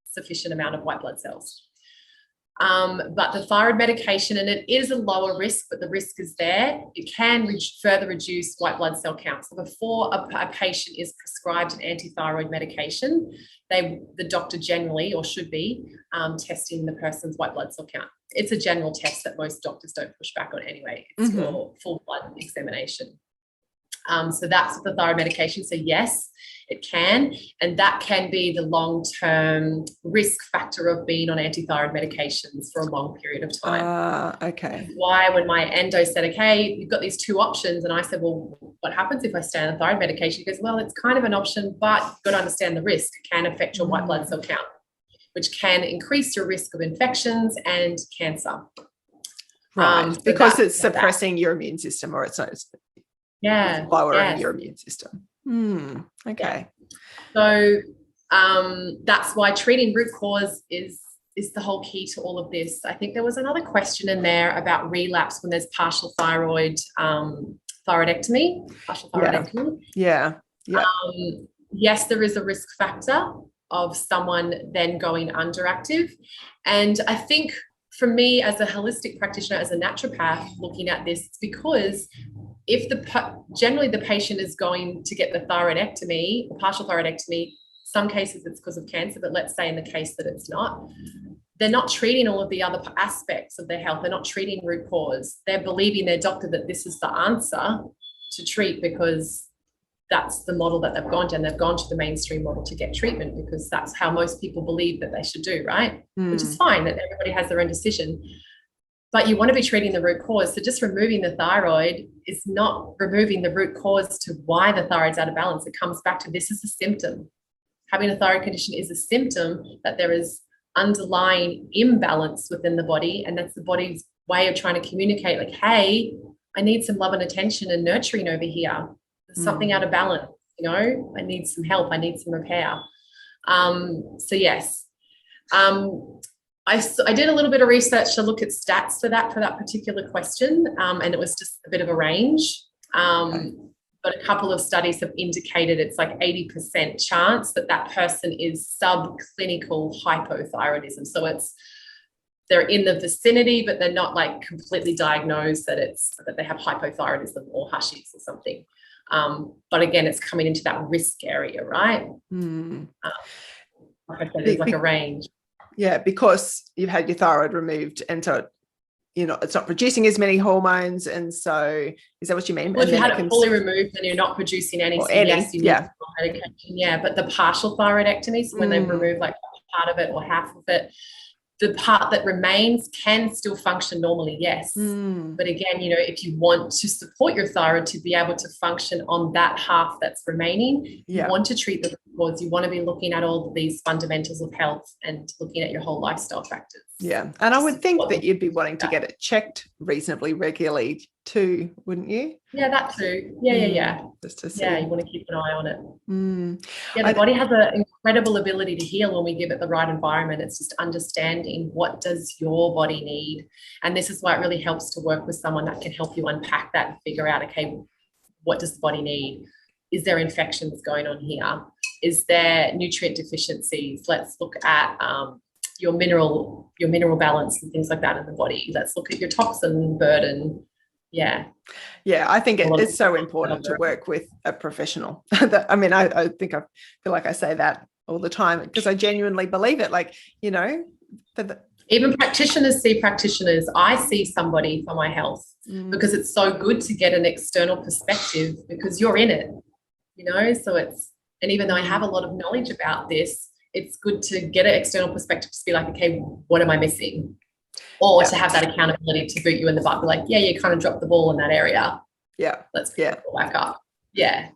sufficient amount of white blood cells. But the thyroid medication, and it is a lower risk, but the risk is there, it can further reduce white blood cell count. So before a patient is prescribed an anti-thyroid medication, the doctor generally, or should be, testing the person's white blood cell count. It's a general test that most doctors don't push back on anyway. It's your full blood examination. So that's the thyroid medication. So yes, it can, and that can be the long-term risk factor of being on anti-thyroid medications for a long period of time. Okay. That's why when my endo said, okay, you've got these 2 options, and I said, well, what happens if I stay on a thyroid medication? He goes, well, it's kind of an option, but you've got to understand the risk. It can affect your white blood cell count, which can increase your risk of infections and cancer. Right, because it's suppressing your immune system, or it's lowering your immune system. Okay. Yeah. So that's why treating root cause is the whole key to all of this. I think there was another question in there about relapse when there's partial thyroidectomy. Yeah. Yes, there is a risk factor of someone then going underactive. And I think for me as a holistic practitioner, as a naturopath looking at this, it's because if generally the patient is going to get the thyroidectomy, the partial thyroidectomy, some cases it's because of cancer, but let's say in the case that it's not, they're not treating all of the other aspects of their health. They're not treating root cause. They're believing their doctor that this is the answer to treat because that's the model that they've gone to, and they've gone to the mainstream model to get treatment because that's how most people believe that they should do, right? Which is fine, that everybody has their own decision. but you want to be treating the root cause. So just removing the thyroid is not removing the root cause to why the thyroid's out of balance. It comes back to, this is a symptom. Having a thyroid condition is a symptom that there is underlying imbalance within the body, and that's the body's way of trying to communicate, like, hey, I need some love and attention and nurturing over here. There's something out of balance, you know, I need some help, I need some repair. So yes, I did a little bit of research to look at stats for that particular question, and it was just a bit of a range. But a couple of studies have indicated it's like 80% chance that that person is subclinical hypothyroidism. So they're in the vicinity, but they're not like completely diagnosed that they have hypothyroidism or Hashimoto's or something. But again, it's coming into that risk area, right? Like I said, there's like a range. Yeah, because you've had your thyroid removed, and so it's not producing as many hormones, and so is that what you mean? Well, if you had it fully removed, then you're not producing any. Yes, you need medication. Yeah, but the partial thyroidectomy, so when they remove like part of it or half of it, the part that remains can still function normally, yes. But again, if you want to support your thyroid to be able to function on that half that's remaining, you want to treat the cause. You want to be looking at all of these fundamentals of health and looking at your whole lifestyle factors. Yeah. And I would think that you'd be wanting to get it checked reasonably regularly too, wouldn't you? Yeah, that too. Yeah. Just to see. Yeah, you want to keep an eye on it. Yeah, the body has an incredible ability to heal when we give it the right environment. It's just understanding, what does your body need? And this is why it really helps to work with someone that can help you unpack that and figure out, okay, what does the body need? Is there infections going on here? Is there nutrient deficiencies? Let's look at your mineral balance and things like that in the body. Let's look at your toxin burden. Yeah, I think it's so important to work with a professional. I mean, I think I feel like I say that all the time because I genuinely believe it. Like, even practitioners see practitioners. I see somebody for my health because it's so good to get an external perspective because you're in it, so and even though I have a lot of knowledge about this, it's good to get an external perspective to be like, okay, what am I missing? Or to have that accountability to boot you in the butt, be like, yeah, you kind of dropped the ball in that area. Yeah. Let's pick it back up. Yeah.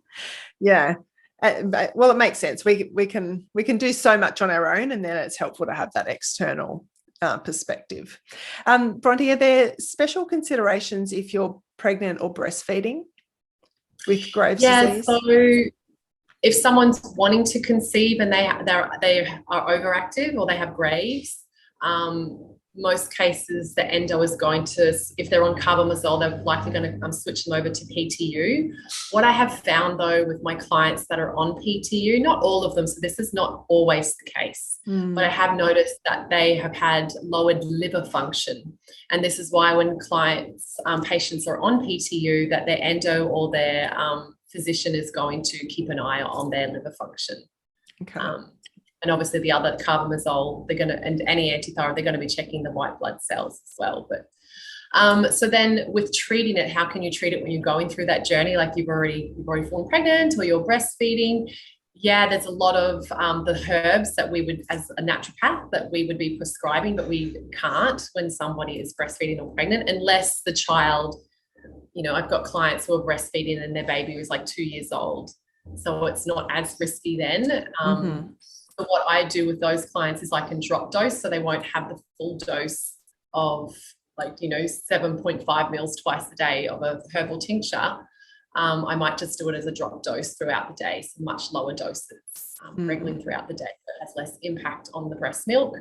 Yeah. Well, it makes sense. We can do so much on our own, and then it's helpful to have that external perspective. Bronte, are there special considerations if you're pregnant or breastfeeding with Graves' disease? So if someone's wanting to conceive and they are overactive or they have Graves, most cases the endo is going to, if they're on carbamazole, they're likely going to switch them over to PTU. What I have found though with my clients that are on PTU, not all of them, so this is not always the case, but I have noticed that they have had lowered liver function. And this is why when patients are on PTU, that their endo or their physician is going to keep an eye on their liver function. Okay. And obviously the other carbamazole, and any antithyroid, they're going to be checking the white blood cells as well. But so then with treating it, how can you treat it when you're going through that journey? Like you've already fallen pregnant or you're breastfeeding. Yeah, there's a lot of the herbs that we would, as a naturopath, that we would be prescribing, but we can't when somebody is breastfeeding or pregnant unless the child, I've got clients who are breastfeeding and their baby was like 2 years old. So it's not as risky then. But what I do with those clients is I can drop dose so they won't have the full dose of 7.5 mils twice a day of a herbal tincture. I might just do it as a drop dose throughout the day, so much lower doses regularly throughout the day. That has less impact on the breast milk.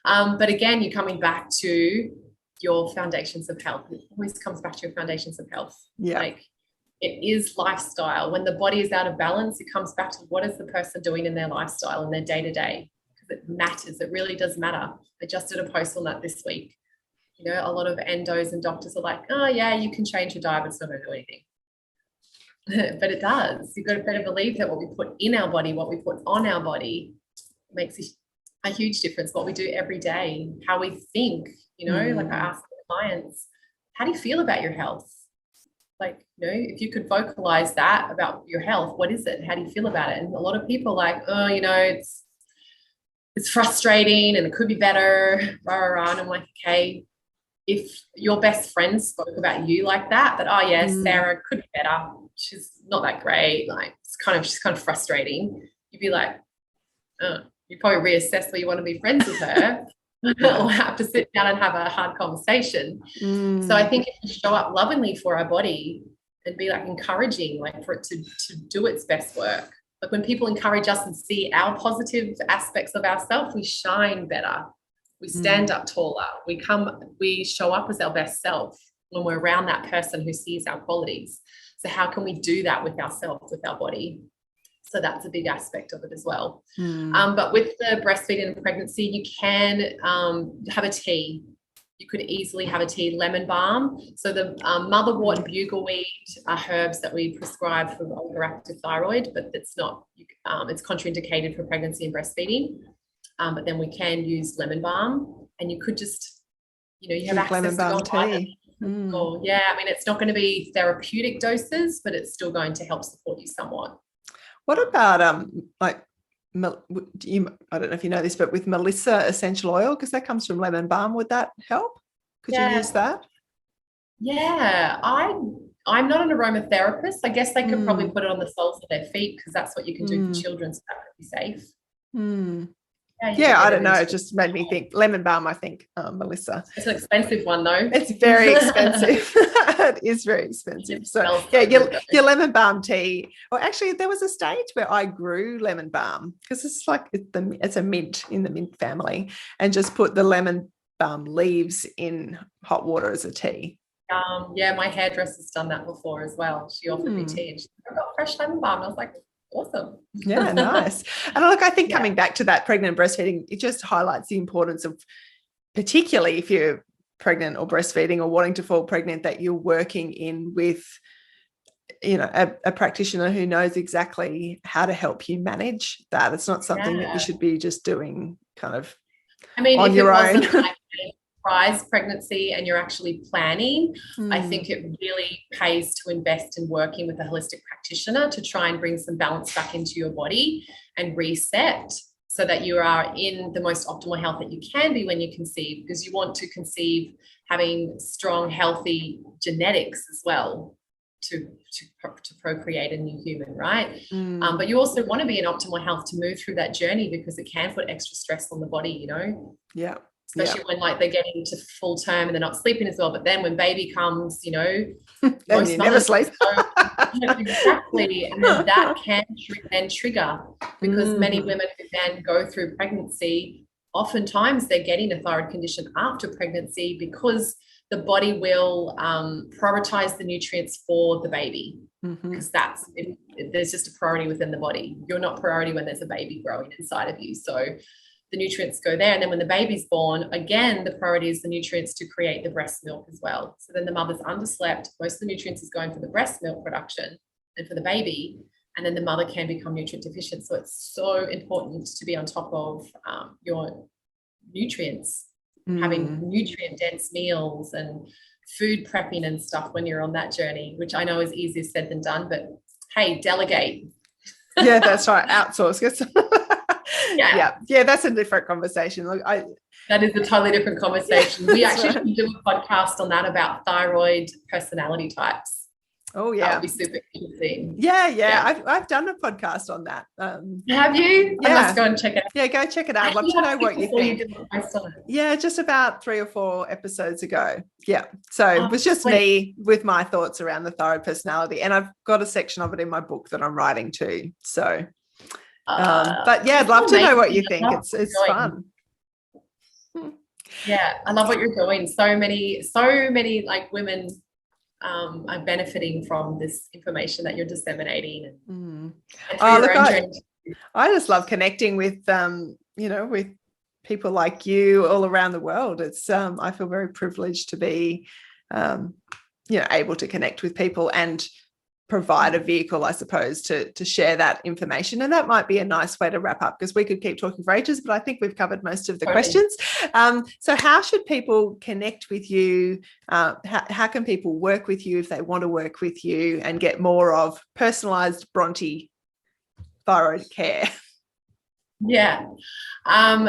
But again, you're coming back to your foundations of health. It always comes back to your foundations of health. Yeah. Like it is lifestyle. When the body is out of balance, it comes back to what is the person doing in their lifestyle and their day-to-day, because it matters. It really does matter. I just did a post on that this week. A lot of endos and doctors are like, oh yeah, you can change your diet, but it's not going to do anything. But it does. You've got to better believe that what we put in our body, what we put on our body makes a huge difference. What we do every day, how we think, like I ask clients, how do you feel about your health? Like, if you could vocalize that about your health, what is it? How do you feel about it? And a lot of people are like, oh, it's frustrating and it could be better, rah, rah, rah. And I'm like, okay, if your best friend spoke about you like that, oh yeah, Sarah could be better. She's not that great. Like she's kind of frustrating. You'd be like, you probably reassess whether you want to be friends with her or have to sit down and have a hard conversation. So I think if we show up lovingly for our body and be like encouraging, like for it to do its best work. Like when people encourage us and see our positive aspects of ourselves, we shine better. We stand up taller. We show up as our best self when we're around that person who sees our qualities. So how can we do that with ourselves, with our body? So that's a big aspect of it as well. But with the breastfeeding and pregnancy, you can have a tea. You could easily have a tea, lemon balm. So the motherwort and bugleweed are herbs that we prescribe for overactive thyroid, but it's not, it's contraindicated for pregnancy and breastfeeding. But then we can use lemon balm, and you could just, you have access lemon balm to tea. Yeah, I mean, it's not going to be therapeutic doses, but it's still going to help support you somewhat. What about I don't know if you know this, but with Melissa essential oil, because that comes from lemon balm, would that help? Could you use that? Yeah, I'm not an aromatherapist. I guess they could probably put it on the soles of their feet, because that's what you can do for children, so that would be safe. Yeah, I don't know. It just made me think lemon balm, I think, Melissa. It's an expensive one, though. It's very expensive. It is very expensive. So, yeah, your lemon balm tea. Well, actually, there was a stage where I grew lemon balm, because it's like it's a mint in the mint family, and just put the lemon balm leaves in hot water as a tea. Yeah, my hairdresser's done that before as well. She offered me tea, and she's like, "I've got fresh lemon balm." I was like, awesome. Yeah, nice. And look, I think coming back to that pregnant breastfeeding, it just highlights the importance of, particularly if you're pregnant or breastfeeding or wanting to fall pregnant, that you're working in with, a practitioner who knows exactly how to help you manage that. It's not something that you should be just doing kind of on your own. Surprise pregnancy and you're actually planning, I think it really pays to invest in working with a holistic practitioner to try and bring some balance back into your body and reset, so that you are in the most optimal health that you can be when you conceive, because you want to conceive having strong, healthy genetics as well to procreate a new human, right? But you also want to be in optimal health to move through that journey, because it can put extra stress on the body, Yeah. Especially when they're getting into full term and they're not sleeping as well. But then when baby comes, then you never sleep. Exactly. And then that can then trigger, because many women who then go through pregnancy, oftentimes they're getting a thyroid condition after pregnancy, because the body will prioritize the nutrients for the baby, because there's just a priority within the body. You're not priority when there's a baby growing inside of you. So the nutrients go there. And then when the baby's born, again, the priority is the nutrients to create the breast milk as well. So then the mother's underslept. Most of the nutrients is going for the breast milk production and for the baby. And then the mother can become nutrient deficient. So it's so important to be on top of your nutrients, having nutrient dense meals and food prepping and stuff when you're on that journey, which I know is easier said than done, but hey, delegate. Yeah, that's right. Outsource. Yeah, that's a different conversation. Look, that is a totally different conversation. We actually should do a podcast on that, about thyroid personality types. Oh yeah, that would be super interesting. Yeah. I've done a podcast on that. Have you? Yeah. I must go and check it out. Yeah, go check it out. I'd love to know what you think. Yeah, just about 3 or 4 episodes ago. Yeah, so it was just me with my thoughts around the thyroid personality, and I've got a section of it in my book that I'm writing too. So, but yeah, I'd love to know what you think. It's fun. Yeah, I love what you're doing. So many like women are benefiting from this information that you're disseminating. I just love connecting with with people like you all around the world. It's I feel very privileged to be able to connect with people and provide a vehicle, I suppose, to share that information. And that might be a nice way to wrap up, because we could keep talking for ages, but I think we've covered most of the questions. So how should people connect with you? How can people work with you if they want to work with you and get more of personalized Bronte thyroid care? Yeah.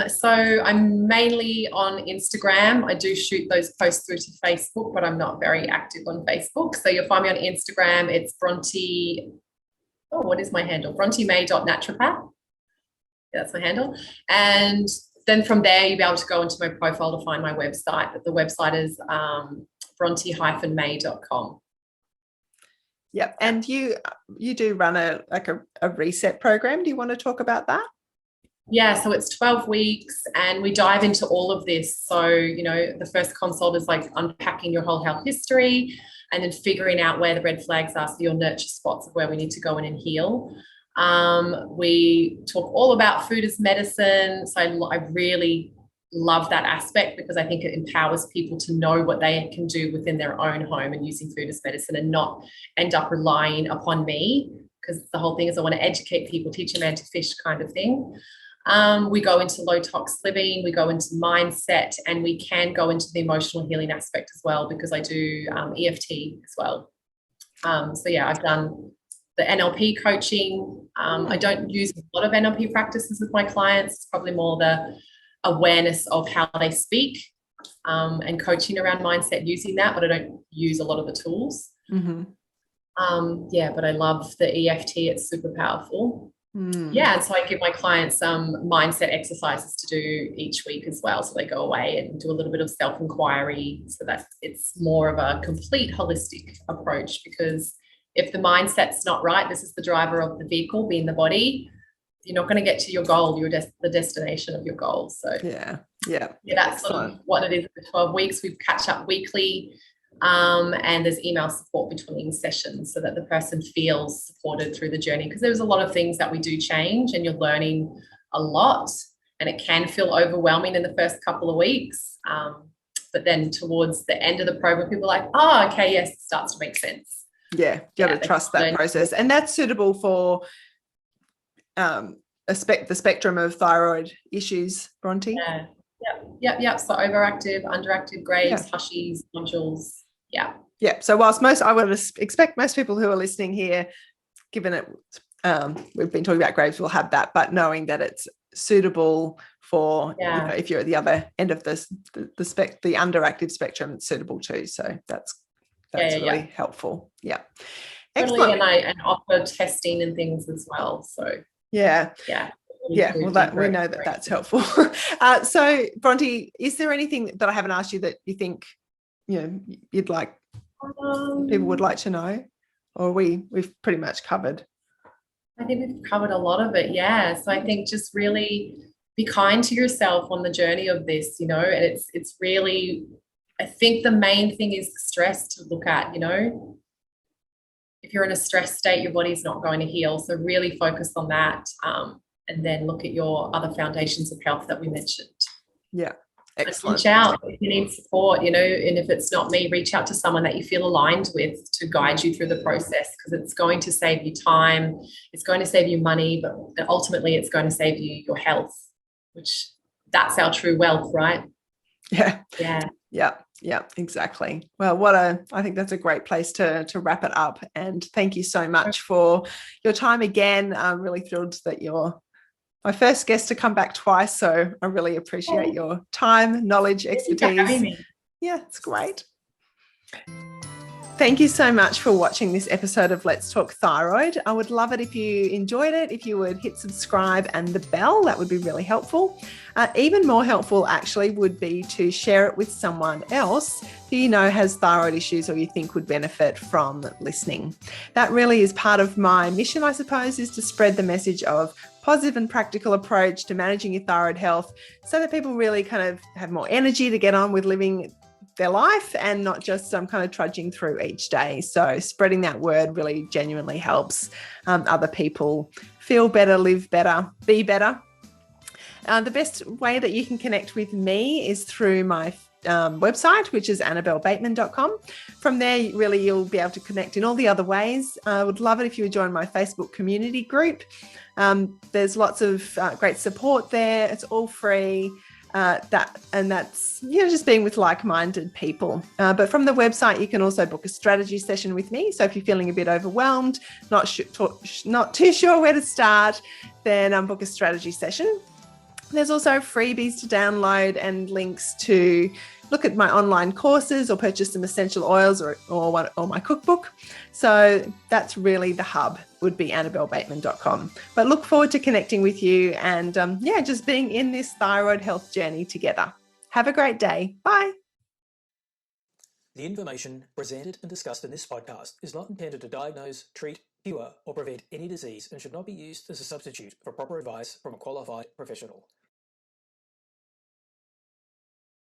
So I'm mainly on Instagram. I do shoot those posts through to Facebook, but I'm not very active on Facebook. So you'll find me on Instagram. It's Bronte. Oh, what is my handle? BronteMay.naturopath. Yeah, that's my handle. And then from there, you'll be able to go into my profile to find my website. But the website is bronte-may.com. Yep. And you do run a reset program. Do you want to talk about that? Yeah, so it's 12 weeks and we dive into all of this. So, the first consult is like unpacking your whole health history and then figuring out where the red flags are, so your nurture spots of where we need to go in and heal. We talk all about food as medicine. So I really love that aspect because I think it empowers people to know what they can do within their own home and using food as medicine and not end up relying upon me, because the whole thing is I want to educate people, teach a man to fish kind of thing. We go into low tox living, we go into mindset, and we can go into the emotional healing aspect as well, because I do EFT as well. So yeah, I've done the NLP coaching. I don't use a lot of NLP practices with my clients. It's probably more the awareness of how they speak and coaching around mindset using that, but I don't use a lot of the tools. Mm-hmm. But I love the EFT. It's super powerful. Yeah, and so I give my clients mindset exercises to do each week as well. So they go away and do a little bit of self-inquiry, so that it's more of a complete holistic approach, because if the mindset's not right, this is the driver of the vehicle, being the body, you're not going to get to your goal, the destination of your goal. So yeah, that's sort of what it is for 12 weeks. We catch up weekly. And there's email support between sessions so that the person feels supported through the journey, because there's a lot of things that we do change and you're learning a lot, and it can feel overwhelming in the first couple of weeks. But then towards the end of the program, people are like, oh, okay, yes, it starts to make sense. Yeah, you have to trust that process. And that's suitable for the spectrum of thyroid issues, Bronte? Yeah. So overactive, underactive, Graves, Hushies, nodules. Yeah. So whilst I would expect most people who are listening here, given it, we've been talking about Graves, will have that, but knowing that it's suitable for, if you're at the other end of the underactive spectrum, it's suitable too. So that's really helpful. Yeah. Totally. And offer testing and things as well. So yeah. Well, we know that that's helpful. So Bronte, is there anything that I haven't asked you that you think you'd like people would like to know, or we've pretty much covered? I think we've covered a lot of it. Yeah. So I think just really be kind to yourself on the journey of this, and it's really, I think the main thing is the stress to look at. If you're in a stress state, your body's not going to heal. So really focus on that. And then look at your other foundations of health that we mentioned. Yeah. Excellent. Reach out if you need support, and if it's not me, reach out to someone that you feel aligned with to guide you through the process, because it's going to save you time, it's going to save you money, but ultimately it's going to save you your health, which that's our true wealth, right? Yeah, exactly. Well, I think that's a great place to wrap it up. And thank you so much for your time again. I'm really thrilled that you're my first guest to come back twice. So I really appreciate your time, knowledge, expertise. Yeah, it's great. Thank you so much for watching this episode of Let's Talk Thyroid. I would love it if you enjoyed it, if you would hit subscribe and the bell. That would be really helpful. Even more helpful, actually, would be to share it with someone else who you know has thyroid issues or you think would benefit from listening. That really is part of my mission, I suppose, is to spread the message of positive and practical approach to managing your thyroid health, so that people really kind of have more energy to get on with living their life and not just kind of trudging through each day. So spreading that word really genuinely helps other people feel better, live better, be better. The best way that you can connect with me is through my website, which is annabellebateman.com. From there, really, you'll be able to connect in all the other ways. I would love it if you would join my Facebook community group. There's lots of great support there. It's all free. That's just being with like-minded people. But from the website, you can also book a strategy session with me. So if you're feeling a bit overwhelmed, not too sure where to start, then book a strategy session. There's also freebies to download and links to look at my online courses or purchase some essential oils or my cookbook. So that's really the hub, would be annabellebateman.com. But look forward to connecting with you and just being in this thyroid health journey together. Have a great day. Bye. The information presented and discussed in this podcast is not intended to diagnose, treat, cure, or prevent any disease and should not be used as a substitute for proper advice from a qualified professional.